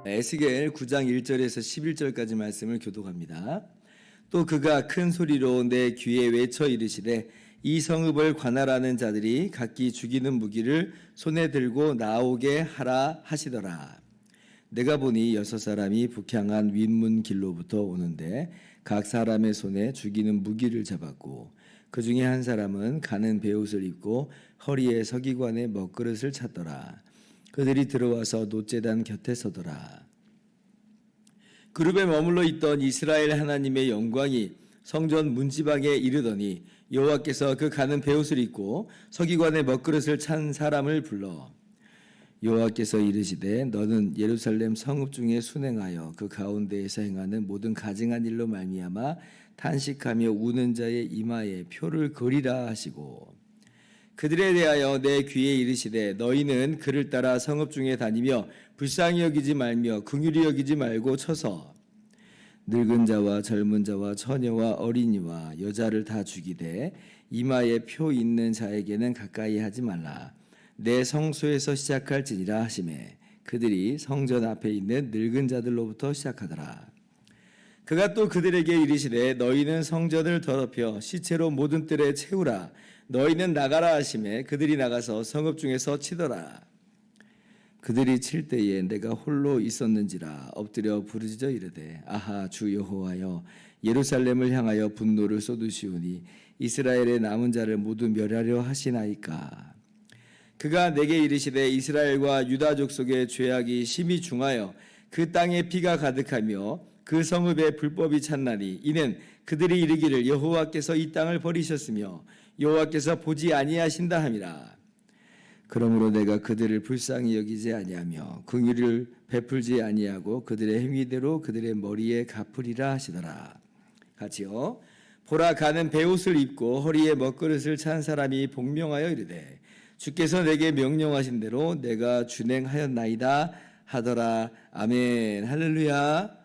에스겔 9장 1절에서 11절까지 말씀을 교독합니다. 또 그가 큰 소리로 내 귀에 외쳐 이르시되 이 성읍을 관할하는 자들이 각기 죽이는 무기를 손에 들고 나오게 하라 하시더라. 내가 보니 6사람이 북향한 윗문 길로부터 오는데 각 사람의 손에 죽이는 무기를 잡았고 그 중에 한 사람은 가는 베옷을 입고 허리에 서기관의 먹그릇을 찼더라. 그들이 들어와서 놋제단 곁에 서더라. 그룹에 머물러 있던 이스라엘 하나님의 영광이 성전 문지방에 이르더니 여호와께서 그 가는 베옷을 입고 서기관의 먹그릇을 찬 사람을 불러 여호와께서 이르시되 너는 예루살렘 성읍 중에 순행하여 그 가운데에서 행하는 모든 가증한 일로 말미암아 탄식하며 우는 자의 이마에 표를 그리라 하시고 그들에 대하여 내 귀에 이르시되 너희는 그를 따라 성읍 중에 다니며 불쌍히 여기지 말며 긍휼히 여기지 말고 쳐서 늙은 자와 젊은 자와 처녀와 어린이와 여자를 다 죽이되 이마에 표 있는 자에게는 가까이 하지 말라. 내 성소에서 시작할지니라 하시매 그들이 성전 앞에 있는 늙은 자들로부터 시작하더라. 그가 또 그들에게 이르시되 너희는 성전을 더럽혀 시체로 모든 뜰에 채우라. 너희는 나가라 하시매 그들이 나가서 성읍 중에서 치더라. 그들이 칠 때에 내가 홀로 있었는지라 엎드려 부르짖어 이르되 아하 주 여호와여 예루살렘을 향하여 분노를 쏟으시오니 이스라엘의 남은 자를 모두 멸하려 하시나이까. 그가 내게 이르시되 이스라엘과 유다 족속의 죄악이 심히 중하여 그 땅에 피가 가득하며 그 성읍에 불법이 찼나니 이는 그들이 이르기를 여호와께서 이 땅을 버리셨으며 여호와께서 보지 아니하신다 함이라. 그러므로 내가 그들을 불쌍히 여기지 아니하며 긍휼을 베풀지 아니하고 그들의 행위대로 그들의 머리에 갚으리라 하시더라. 같이요. 보라 가는 베옷을 입고 허리에 먹그릇을 찬 사람이 복명하여 이르되 주께서 내게 명령하신 대로 내가 준행하였나이다 하더라. 아멘. 할렐루야.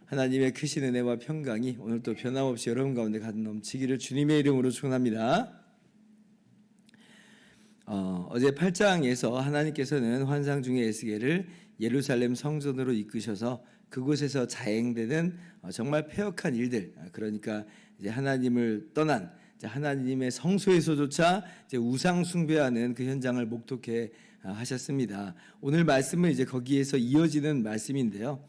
하나님의 크신 은혜와 평강이 오늘도 변함없이 여러분 가운데 가득 넘치기를 주님의 이름으로 축원합니다. 어제 8장에서 하나님께서는 환상 중에 에스겔을 예루살렘 성전으로 이끄셔서 그곳에서 자행되는 정말 패역한 일들, 그러니까 이제 하나님을 떠난 하나님의 성소에서조차 이제 우상 숭배하는 그 현장을 목독해 하셨습니다. 오늘 말씀은 이제 거기에서 이어지는 말씀인데요.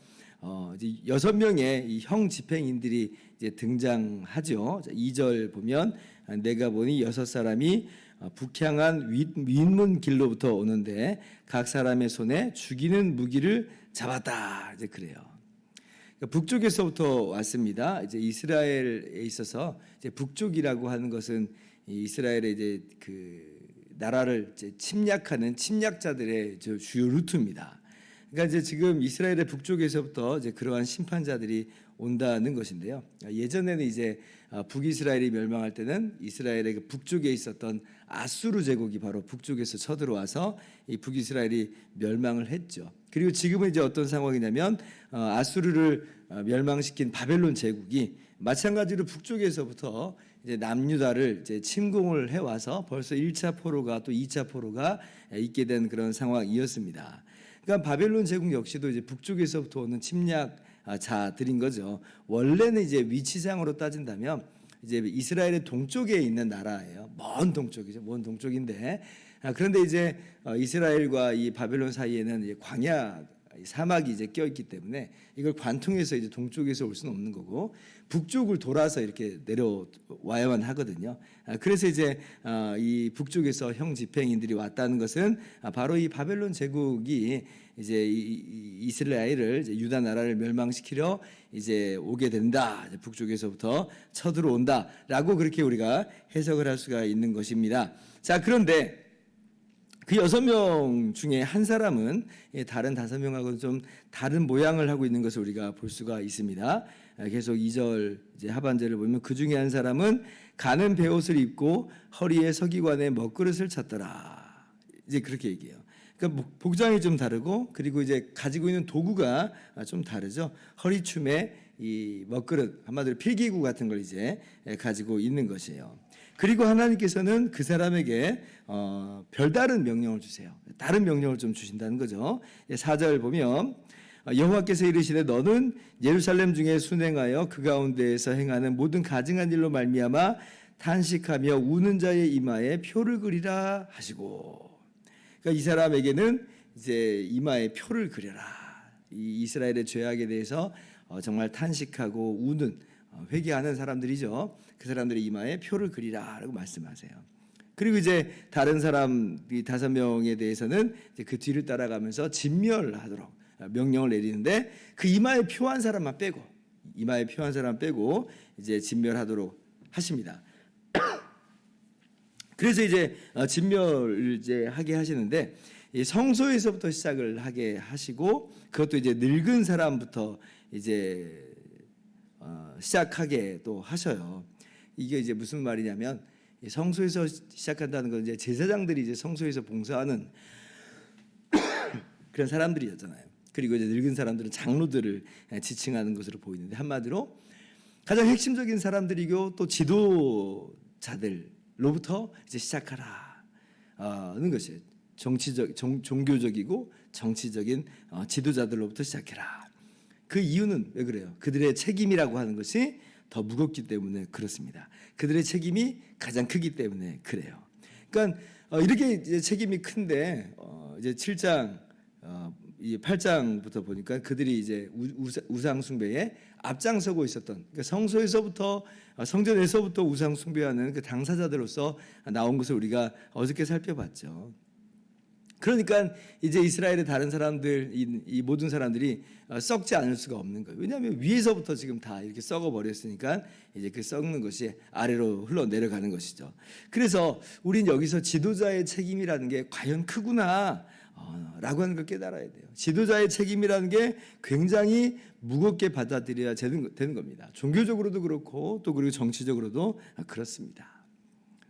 이제 6명의 이 형 집행인들이 이제 등장하죠. 2절 보면 내가 보니 6사람이 북향한 윗문 길로부터 오는데 각 사람의 손에 죽이는 무기를 잡았다. 이제 그래요. 북쪽에서부터 왔습니다. 이제 이스라엘에 있어서 이제 북쪽이라고 하는 것은 이스라엘의 이제 그 나라를 이제 침략하는 침략자들의 주요 루트입니다. 그러니까 이제 지금 이스라엘의 북쪽에서부터 이제 그러한 심판자들이 온다는 것인데요. 예전에는 이제 북이스라엘이 멸망할 때는 이스라엘의 그 북쪽에 있었던 아수르 제국이 바로 북쪽에서 쳐들어와서 이 북이스라엘이 멸망을 했죠. 그리고 지금은 이제 어떤 상황이냐면 아수르를 멸망시킨 바벨론 제국이 마찬가지로 북쪽에서부터 이제 남유다를 이제 침공을 해와서 벌써 1차 포로가 또 2차 포로가 있게 된 그런 상황이었습니다. 그러니까 바벨론 제국 역시도 이제 북쪽에서부터 오는 침략자들인 거죠. 원래는 이제 위치상으로 따진다면 이제 이스라엘의 동쪽에 있는 나라예요. 먼 동쪽이죠. 먼 동쪽인데 그런데 이제 이스라엘과 이 바벨론 사이에는 이제 광야 사막이 이제 껴있기 때문에 이걸 관통해서 이제 동쪽에서 올 수는 없는 거고 북쪽을 돌아서 이렇게 내려와야만 하거든요. 그래서 이제 이 북쪽에서 형 집행인들이 왔다는 것은 바로 이 바벨론 제국이 이제 이스라엘을 이제 유다 나라를 멸망시키려 이제 오게 된다. 북쪽에서부터 쳐들어온다라고 그렇게 우리가 해석을 할 수가 있는 것입니다. 자, 그런데 그 6명 중에 한 사람은 다른 5명하고는 좀 다른 모양을 하고 있는 것을 우리가 볼 수가 있습니다. 계속 2절 이제 하반절을 보면 그 중에 한 사람은 가는 베옷을 입고 허리에 서기관의 먹그릇을 찼더라. 이제 그렇게 얘기해요. 그러니까 복장이 좀 다르고 그리고 이제 가지고 있는 도구가 좀 다르죠. 허리춤에 이 먹그릇, 한마디로 필기구 같은 걸 이제 가지고 있는 것이에요. 그리고 하나님께서는 그 사람에게 별다른 명령을 주세요. 다른 명령을 좀 주신다는 거죠. 4절 보면 여호와께서 이르시되 너는 예루살렘 중에 순행하여 그 가운데에서 행하는 모든 가증한 일로 말미암아 탄식하며 우는 자의 이마에 표를 그리라 하시고, 그러니까 이 사람에게는 이제 이마에 표를 그려라. 이 이스라엘의 죄악에 대해서 정말 탄식하고 우는 회개하는 사람들이죠. 그 사람들의 이마에 표를 그리라라고 말씀하세요. 그리고 이제 다른 사람 이 5명에 대해서는 이제 그 뒤를 따라가면서 진멸하도록 명령을 내리는데 그 이마에 표한 사람만 빼고 이제 진멸하도록 하십니다. 그래서 이제 진멸을 이제 하게 하시는데 성소에서부터 시작을 하게 하시고 그것도 이제 늙은 사람부터 이제 시작하게 또 하셔요. 이게 이제 무슨 말이냐면 성소에서 시작한다는 건 이제 제사장들이 이제 성소에서 봉사하는 그런 사람들이었잖아요. 그리고 이제 늙은 사람들은 장로들을 지칭하는 것으로 보이는데 한마디로 가장 핵심적인 사람들이고 또 지도자들로부터 이제 시작하라는 것이에요. 종교적이고 정치적인 지도자들로부터 시작해라. 그 이유는 왜 그래요? 그들의 책임이라고 하는 것이 더 무겁기 때문에 그렇습니다. 그들의 책임이 가장 크기 때문에 그래요. 그러니까 이렇게 이제 책임이 큰데 이제 7장 8장부터 보니까 그들이 이제 우상 숭배에 앞장서고 있었던, 그러니까 성전에서부터 우상 숭배하는 그 당사자들로서 나온 것을 우리가 어저께 살펴봤죠. 그러니까 이제 이스라엘의 다른 사람들, 이 모든 사람들이 썩지 않을 수가 없는 거예요. 왜냐하면 위에서부터 지금 다 이렇게 썩어 버렸으니까 이제 그 썩는 것이 아래로 흘러 내려가는 것이죠. 그래서 우린 여기서 지도자의 책임이라는 게 과연 크구나 라고 하는 걸 깨달아야 돼요. 지도자의 책임이라는 게 굉장히 무겁게 받아들여야 되는 겁니다. 종교적으로도 그렇고 또 그리고 정치적으로도 그렇습니다.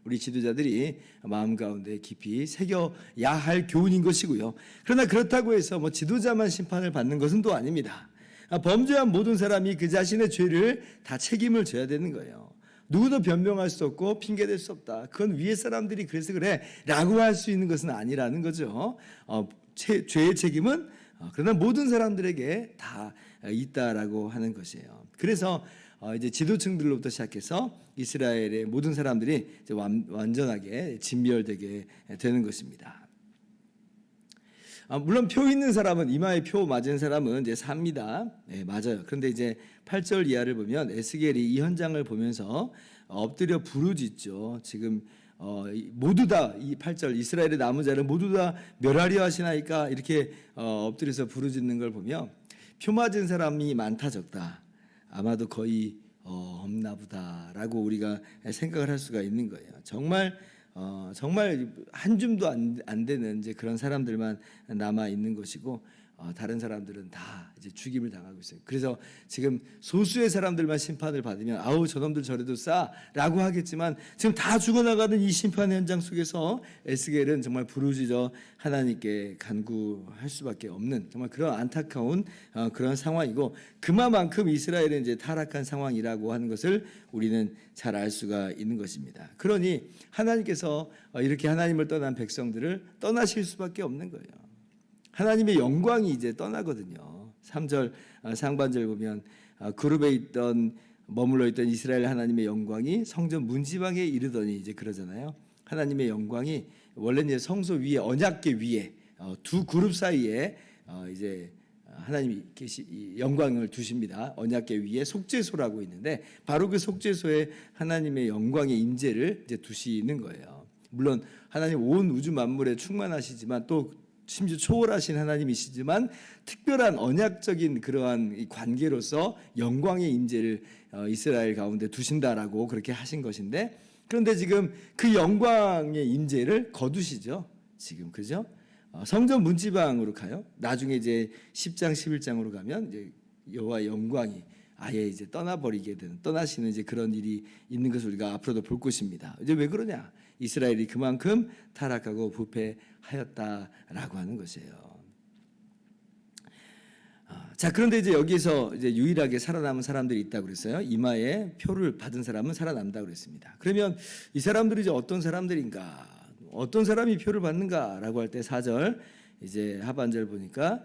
우리 지도자들이 마음 가운데 깊이 새겨야 할 교훈인 것이고요. 그러나 그렇다고 해서 뭐 지도자만 심판을 받는 것은 또 아닙니다. 범죄한 모든 사람이 그 자신의 죄를 다 책임을 져야 되는 거예요. 누구도 변명할 수 없고 핑계댈 수 없다. 그건 위에 사람들이 그래서 그래 라고 할 수 있는 것은 아니라는 거죠. 죄의 책임은 그러나 모든 사람들에게 다 있다라고 하는 것이에요. 그래서 이제 지도층들로부터 시작해서 이스라엘의 모든 사람들이 이제 완전하게 진멸되게 되는 것입니다. 물론 표 있는 사람은, 이마에 표 맞은 사람은 이제 삽니다. 네, 맞아요. 그런데 이제 8절 이하를 보면 에스겔이 이 현장을 보면서 엎드려 부르짖죠. 지금 모두 다 이 8절 이스라엘의 남은 자를 모두 다 멸하려 하시나이까 이렇게 엎드려서 부르짖는 걸 보면 표 맞은 사람이 많다 적다 아마도 거의 없나 보다라고 우리가 생각을 할 수가 있는 거예요. 정말 한 줌도 안 되는 이제 그런 사람들만 남아 있는 것이고 다른 사람들은 다 이제 죽임을 당하고 있어요. 그래서 지금 소수의 사람들만 심판을 받으면 아우 저놈들 저래도 싸라고 하겠지만 지금 다 죽어나가는 이 심판 현장 속에서 에스겔은 정말 부르짖어 하나님께 간구할 수밖에 없는 정말 그런 안타까운 그런 상황이고 그만큼 이스라엘은 이제 타락한 상황이라고 하는 것을 우리는 잘 알 수가 있는 것입니다. 그러니 하나님께서 이렇게 하나님을 떠난 백성들을 떠나실 수밖에 없는 거예요. 하나님의 영광이 이제 떠나거든요. 3절 상반절 보면 그룹에 머물러 있던 이스라엘 하나님의 영광이 성전 문지방에 이르더니 이제 그러잖아요. 하나님의 영광이 원래는 이제 성소 위에 언약궤 위에 두 그룹 사이에 이제 하나님이 영광을 두십니다. 언약궤 위에 속죄소라고 있는데 바로 그 속죄소에 하나님의 영광의 임재를 이제 두시는 거예요. 물론 하나님 온 우주 만물에 충만하시지만 또 심지어 초월하신 하나님이시지만 특별한 언약적인 그러한 관계로서 영광의 임재를 이스라엘 가운데 두신다라고 그렇게 하신 것인데 그런데 지금 그 영광의 임재를 거두시죠. 지금 그죠? 성전 문지방으로 가요. 나중에 이제 10장 11장으로 가면 이제 여호와의 영광이 아예 이제 떠나시는 이제 그런 일이 있는 것을 우리가 앞으로도 볼 것입니다. 이제 왜 그러냐? 이스라엘이 그만큼 타락하고 부패하였다라고 하는 것이에요. 자, 그런데 이제 여기서 이제 유일하게 살아남은 사람들이 있다고 그랬어요. 이마에 표를 받은 사람은 살아남다고 그랬습니다. 그러면 이 사람들이 이제 어떤 사람들인가? 어떤 사람이 표를 받는가라고 할 때 4절 이제 하반절 보니까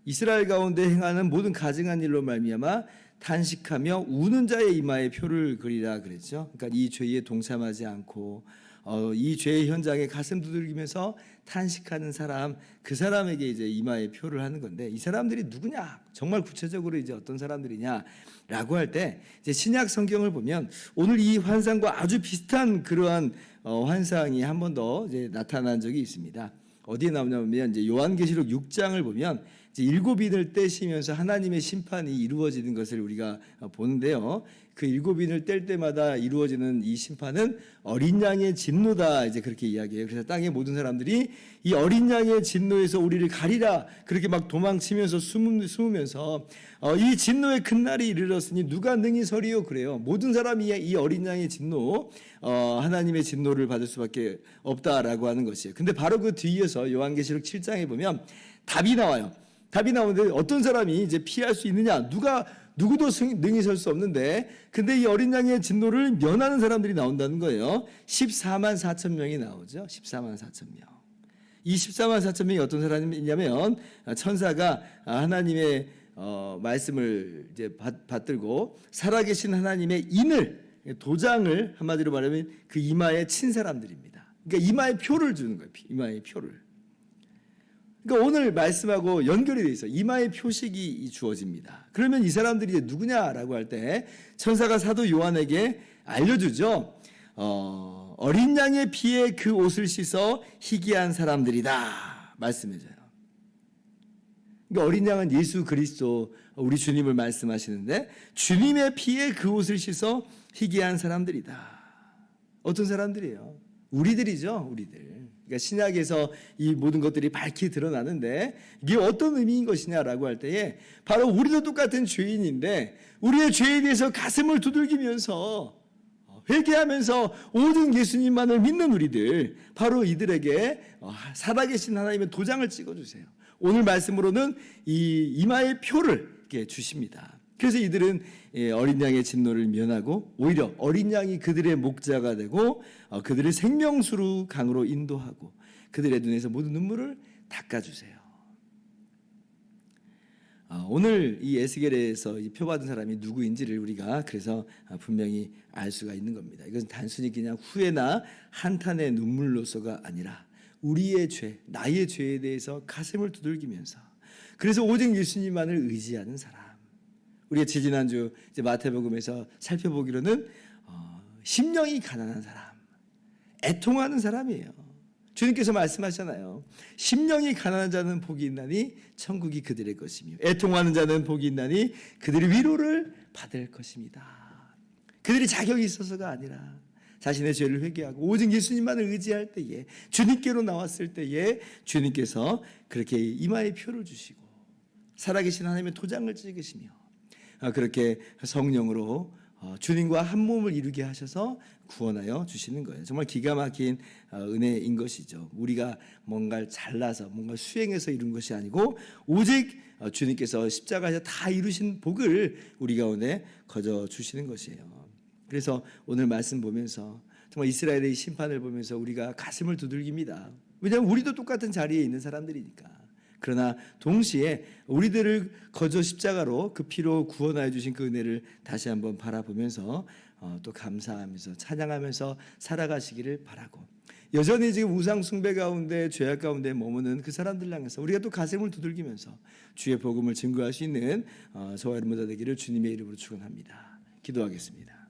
이스라엘 가운데 행하는 모든 가증한 일로 말미암아 탄식하며 우는 자의 이마에 표를 그리라 그랬죠. 그러니까 이 죄에 동참하지 않고 이 죄의 현장에 가슴 두들기면서 탄식하는 사람, 그 사람에게 이제 이마에 표를 하는 건데, 이 사람들이 누구냐? 정말 구체적으로 이제 어떤 사람들이냐라고 할 때 이제 신약 성경을 보면 오늘 이 환상과 아주 비슷한 그러한 환상이 한 번 더 이제 나타난 적이 있습니다. 어디에 나오냐면 이제 요한계시록 6장을 보면 이제 7인을 떼시면서 하나님의 심판이 이루어지는 것을 우리가 보는데요. 그 7인을 뗄 때마다 이루어지는 이 심판은 어린 양의 진노다, 이제 그렇게 이야기해요. 그래서 땅의 모든 사람들이 이 어린 양의 진노에서 우리를 가리라 그렇게 막 도망치면서 숨으면서 이 진노의 큰 날이 이르렀으니 누가 능히 서리요, 그래요. 모든 사람이 이 어린 양의 진노, 하나님의 진노를 받을 수밖에 없다라고 하는 것이에요. 근데 바로 그 뒤에서 요한계시록 7장에 보면 답이 나와요. 답이 나오는데 어떤 사람이 이제 피할 수 있느냐? 누구도 능히 설 수 없는데, 근데 이 어린 양의 진노를 면하는 사람들이 나온다는 거예요. 14만 4천 명이 나오죠. 14만 4천 명. 이 14만 4천 명이 어떤 사람이냐면 천사가 하나님의 말씀을 이제 받들고 살아계신 하나님의 인을, 도장을 한마디로 말하면 그 이마에 친 사람들입니다. 그러니까 이마에 표를 주는 거예요. 이마에 표를. 그러니까 오늘 말씀하고 연결이 돼 있어요. 이마에 표식이 주어집니다. 그러면 이 사람들이 누구냐라고 할 때 천사가 사도 요한에게 알려주죠. 어린 양의 피에 그 옷을 씻어 희귀한 사람들이다 말씀해줘요. 그러니까 어린 양은 예수 그리스도, 우리 주님을 말씀하시는데 주님의 피에 그 옷을 씻어 희귀한 사람들이다. 어떤 사람들이에요? 우리들이죠, 우리들. 그러니까 신약에서 이 모든 것들이 밝히 드러나는데 이게 어떤 의미인 것이냐라고 할 때에 바로 우리도 똑같은 죄인인데 우리의 죄에 대해서 가슴을 두들기면서 회개하면서 오직 예수님만을 믿는 우리들, 바로 이들에게 살아계신 하나님의 도장을 찍어주세요. 오늘 말씀으로는 이 이마의 표를 이렇게 주십니다. 그래서 이들은 어린 양의 진노를 면하고 오히려 어린 양이 그들의 목자가 되고 그들의 생명수로 강으로 인도하고 그들의 눈에서 모든 눈물을 닦아주세요. 오늘 이 에스겔에서 이 표받은 사람이 누구인지를 우리가 그래서 분명히 알 수가 있는 겁니다. 이것은 단순히 그냥 후회나 한탄의 눈물로서가 아니라 우리의 죄, 나의 죄에 대해서 가슴을 두들기면서 그래서 오직 예수님만을 의지하는 사람. 우리가 지난주 이제 마태복음에서 살펴보기로는 심령이 가난한 사람, 애통하는 사람이에요. 주님께서 말씀하셨잖아요. 심령이 가난한 자는 복이 있나니 천국이 그들의 것이며 애통하는 자는 복이 있나니 그들이 위로를 받을 것입니다. 그들이 자격이 있어서가 아니라 자신의 죄를 회개하고 오직 예수님만을 의지할 때에, 주님께로 나왔을 때에 주님께서 그렇게 이마에 표를 주시고 살아계신 하나님의 도장을 찍으시며 그렇게 성령으로 주님과 한 몸을 이루게 하셔서 구원하여 주시는 거예요. 정말 기가 막힌 은혜인 것이죠. 우리가 뭔가를 잘나서 뭔가 수행해서 이룬 것이 아니고 오직 주님께서 십자가에서 다 이루신 복을 우리 가운데 거저 주시는 것이에요. 그래서 오늘 말씀 보면서 정말 이스라엘의 심판을 보면서 우리가 가슴을 두들깁니다. 왜냐하면 우리도 똑같은 자리에 있는 사람들이니까. 그러나 동시에 우리들을 거저 십자가로 그 피로 구원하여 주신 그 은혜를 다시 한번 바라보면서 또 감사하면서 찬양하면서 살아가시기를 바라고, 여전히 지금 우상 숭배 가운데 죄악 가운데 머무는 그 사람들 향해서 우리가 또 가슴을 두들기면서 주의 복음을 증거할 수 있는 저와 여러분 되기를 주님의 이름으로 축원합니다. 기도하겠습니다.